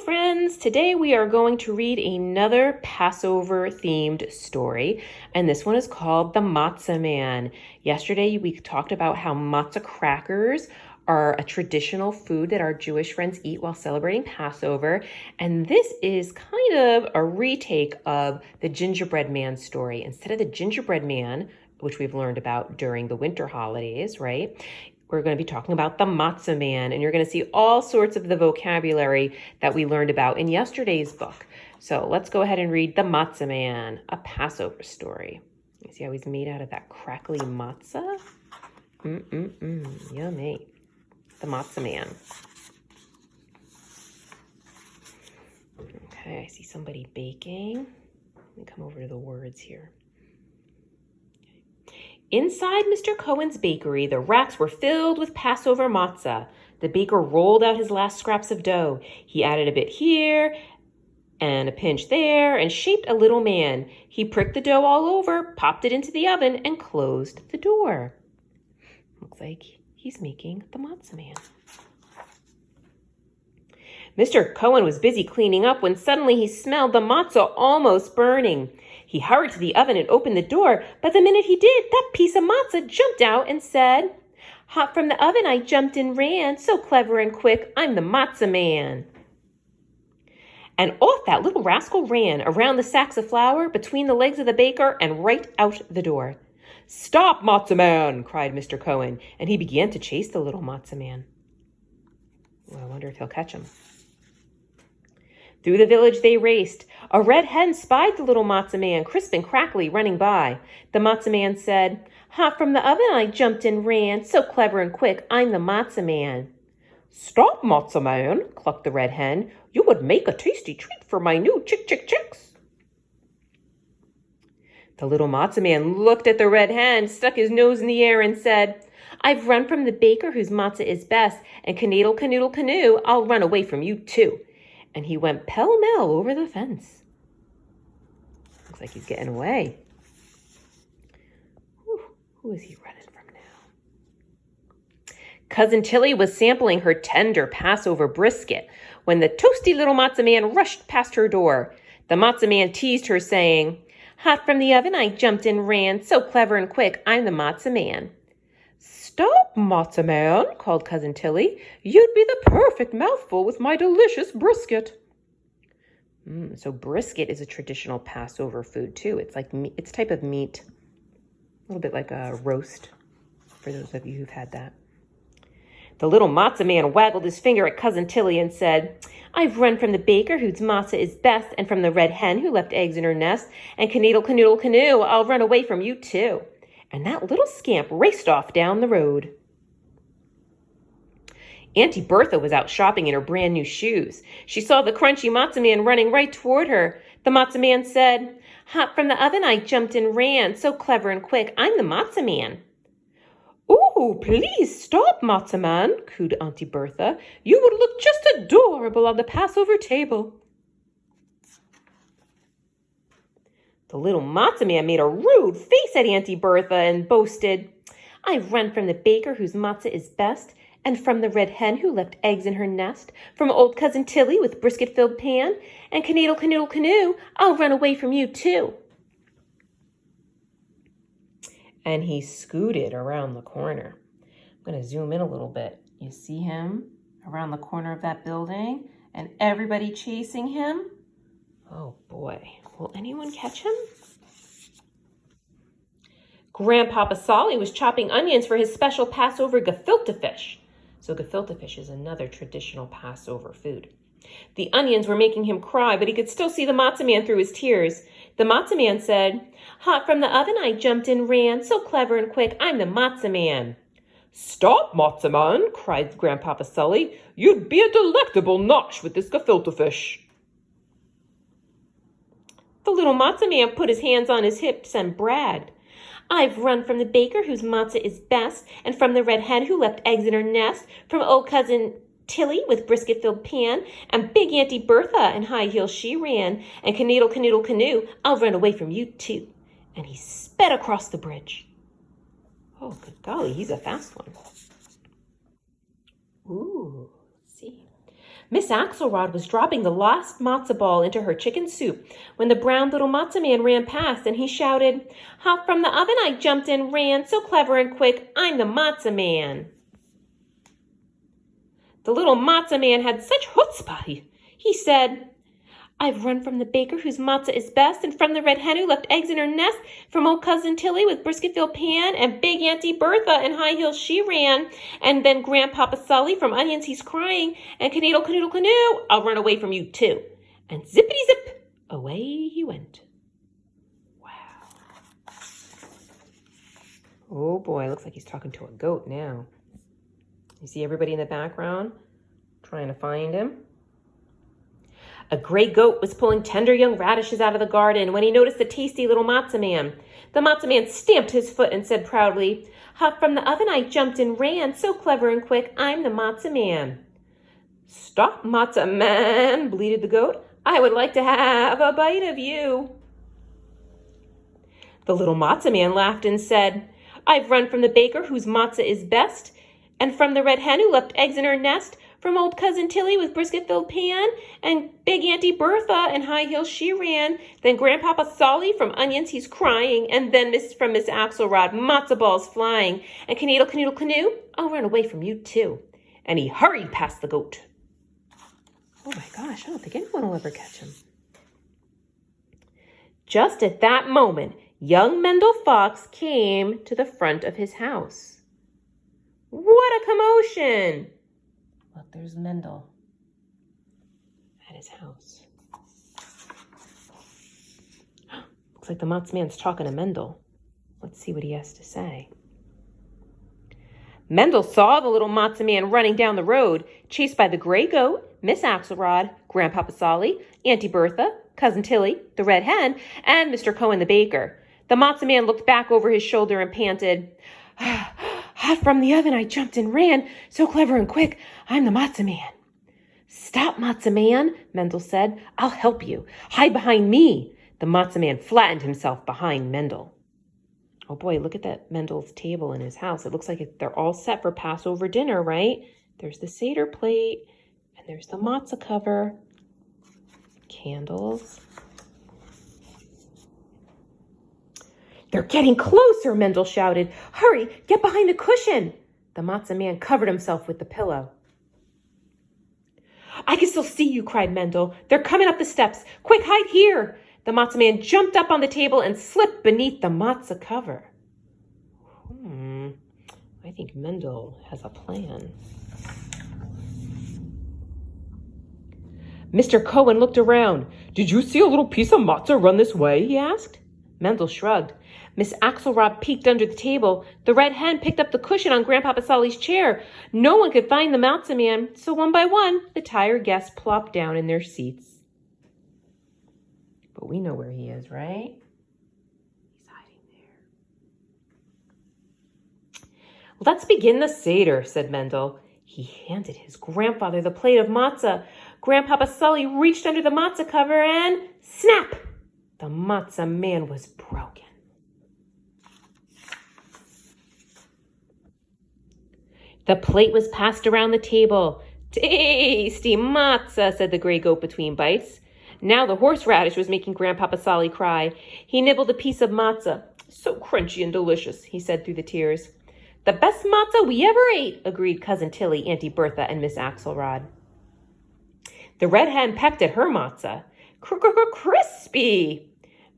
friends! Today we are going to read another Passover themed story, and this one is called The Matzah Man. Yesterday we talked about how matzah crackers are a traditional food that our Jewish friends eat while celebrating Passover, and this is kind of a retake of the gingerbread man story. Instead of the gingerbread man, which we've learned about during the winter holidays, right? We're going to be talking about the Matzah Man, and you're going to see all sorts of the vocabulary that we learned about in yesterday's book. So let's go ahead and read the Matzah Man, a Passover story. You see how he's made out of that crackly matzah? Yummy. The Matzah Man. Okay, I see somebody baking. Let me come over to the words here. Inside Mr. Cohen's bakery, the racks were filled with Passover matzah. The baker rolled out his last scraps of dough. He added a bit here and a pinch there and shaped a little man. He pricked the dough all over, popped it into the oven, and closed the door. Looks like he's making the Matzah Man. Mr. Cohen was busy cleaning up when suddenly he smelled the matzah almost burning. He hurried to the oven and opened the door, but the minute he did, that piece of matzah jumped out and said, "Hot from the oven, I jumped and ran, so clever and quick, I'm the Matzah Man." And off that little rascal ran, around the sacks of flour, between the legs of the baker, and right out the door. "Stop, Matzah Man!" cried Mr. Cohen, and he began to chase the little Matzah Man. Well, I wonder if he'll catch him. Through the village they raced. A red hen spied the little Matzah Man, crisp and crackly, running by. The Matzah Man said, "Hot from the oven, I jumped and ran, so clever and quick, I'm the Matzah Man." "Stop, Matzah Man," clucked the red hen. "You would make a tasty treat for my new chicks." The little Matzah Man looked at the red hen, stuck his nose in the air, and said, "I've run from the baker whose matzah is best, and canoodle, canoodle, canoe, I'll run away from you too." And he went pell-mell over the fence. Looks like he's getting away. Who is he running from now? Cousin Tilly was sampling her tender Passover brisket when the toasty little Matzah Man rushed past her door. The Matzah Man teased her, saying, "Hot from the oven, I jumped and ran, so clever and quick, I'm the Matzah Man." "Stop, Matzah Man," called Cousin Tilly. "You'd be the perfect mouthful with my delicious brisket." So brisket is a traditional Passover food too. It's like it's a type of meat, a little bit like a roast, for those of you who've had that. The little Matzah Man waggled his finger at Cousin Tilly and said, "I've run from the baker whose matzah is best, and from the red hen who left eggs in her nest, and canoodle, canoodle, canoe, I'll run away from you too." And that little scamp raced off down the road. Auntie Bertha was out shopping in her brand new shoes. She saw the crunchy Matzah Man running right toward her. The Matzah Man said, "Hot from the oven, I jumped and ran, so clever and quick, I'm the Matzah Man." "Oh, please stop, Matzah Man," cooed Auntie Bertha. "You would look just adorable on the Passover table." The little Matzah Man made a rude face at Auntie Bertha and boasted, "I've run from the baker whose matzah is best, and from the red hen who left eggs in her nest, from old Cousin Tilly with brisket-filled pan, and canoodle, canoodle, canoe, I'll run away from you too." And he scooted around the corner. I'm going to zoom in a little bit. You see him around the corner of that building, and everybody chasing him? Oh boy. Will anyone catch him? Grandpapa Solly was chopping onions for his special Passover gefilte fish. So gefilte fish is another traditional Passover food. The onions were making him cry, but he could still see the Matzah Man through his tears. The Matzah Man said, "Hot from the oven, I jumped and ran, so clever and quick, I'm the Matzah Man." "Stop, Matzah Man," cried Grandpapa Solly. "You'd be a delectable nosh with this gefilte fish." The little Matzah Man put his hands on his hips and bragged, "I've run from the baker whose matzah is best, and from the red hen who left eggs in her nest, from old Cousin Tilly with brisket-filled pan, and big Auntie Bertha in high heels she ran, and canoodle, canoodle, canoe, I'll run away from you too." And he sped across the bridge. Oh, good golly, he's a fast one. Ooh, let's see. Miss Axelrod was dropping the last matzo ball into her chicken soup when the brown little Matzah Man ran past, and he shouted, "Hot from the oven I jumped and ran, so clever and quick, I'm the Matzah Man." The little Matzah Man had such chutzpah. He said, "I've run from the baker whose matzah is best, and from the red hen who left eggs in her nest, from old cousin Tilly with brisket-filled pan, and big Auntie Bertha and high heels she ran, and then Grandpapa Sully from onions he's crying, and canoodle, canoodle, canoe, I'll run away from you too." And zippity-zip, away he went. Wow. Oh boy, looks like he's talking to a goat now. You see everybody in the background trying to find him? A gray goat was pulling tender young radishes out of the garden when he noticed the tasty little Matzah Man. The Matzah Man stamped his foot and said proudly, "Hot from the oven I jumped and ran, so clever and quick, I'm the Matzah Man." "Stop, Matzah Man," bleated the goat. "I would like to have a bite of you." The little Matzah Man laughed and said, "I've run from the baker whose matzah is best, and from the red hen who left eggs in her nest, from old cousin Tilly with brisket-filled pan, and big Auntie Bertha and high heels she ran, then Grandpapa Solly from onions he's crying, and then from Miss Axelrod matzo balls flying, and canoodle, canoodle, canoe, I'll run away from you too." And he hurried past the goat. Oh my gosh, I don't think anyone will ever catch him. Just at that moment, young Mendel Fox came to the front of his house. What a commotion! Look, there's Mendel at his house. Looks like the Matzah Man's talking to Mendel. Let's see what he has to say. Mendel saw the little Matzah Man running down the road, chased by the gray goat, Miss Axelrod, Grandpapa Solly, Auntie Bertha, Cousin Tilly, the red hen, and Mr. Cohen the baker. The Matzah Man looked back over his shoulder and panted, "Hot from the oven I jumped and ran, so clever and quick, I'm the Matzah Man." "Stop, Matzah Man," Mendel said. "I'll help you. Hide behind me." The Matzah Man flattened himself behind Mendel. Oh boy, look at that Mendel's table in his house. It looks like they're all set for Passover dinner, right? There's the Seder plate, and there's the matzah cover, candles. "They're getting closer," Mendel shouted. "Hurry, get behind the cushion." The Matzah Man covered himself with the pillow. "I can still see you," cried Mendel. "They're coming up the steps. Quick, hide here." The Matzah Man jumped up on the table and slipped beneath the matzah cover. I think Mendel has a plan. Mr. Cohen looked around. "Did you see a little piece of matzah run this way?" he asked. Mendel shrugged. Miss Axelrod peeked under the table. The red hen picked up the cushion on Grandpapa Solly's chair. No one could find the Matzah Man, so one by one, the tired guests plopped down in their seats. But we know where he is, right? He's hiding there. "Let's begin the Seder," said Mendel. He handed his grandfather the plate of matzah. Grandpapa Sully reached under the matzah cover and snap! The Matzah Man was broken. The plate was passed around the table. "Tasty matzah," said the gray goat between bites. Now the horseradish was making Grandpapa Solly cry. He nibbled a piece of matzah. "So crunchy and delicious," he said through the tears. "The best matzah we ever ate," agreed Cousin Tilly, Auntie Bertha, and Miss Axelrod. The red hen pecked at her matzah. Crispy!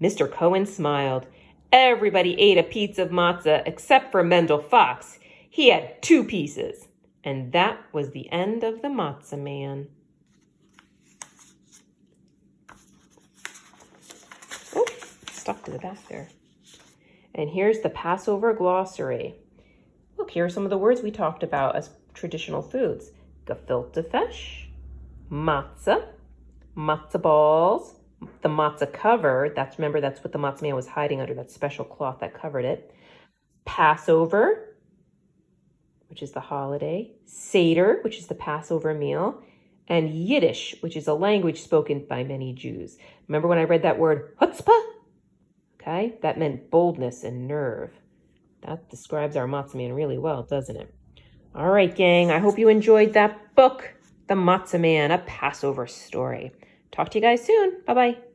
Mr. Cohen smiled. Everybody ate a piece of matzah except for Mendel Fox. He had 2 pieces. And that was the end of the Matzah Man. Oh, stuck to the back there. And here's the Passover glossary. Look, here are some of the words we talked about as traditional foods. Gefilte fish, matzah, matzah balls, the matzah cover. Remember, that's what the Matzah Man was hiding under, that special cloth that covered it. Passover, which is the holiday. Seder, which is the Passover meal. And Yiddish, which is a language spoken by many Jews. Remember when I read that word, chutzpah? Okay, that meant boldness and nerve. That describes our Matzah Man really well, doesn't it? All right, gang, I hope you enjoyed that book, The The Matzah Man, a Passover story. Talk to you guys soon. Bye-bye.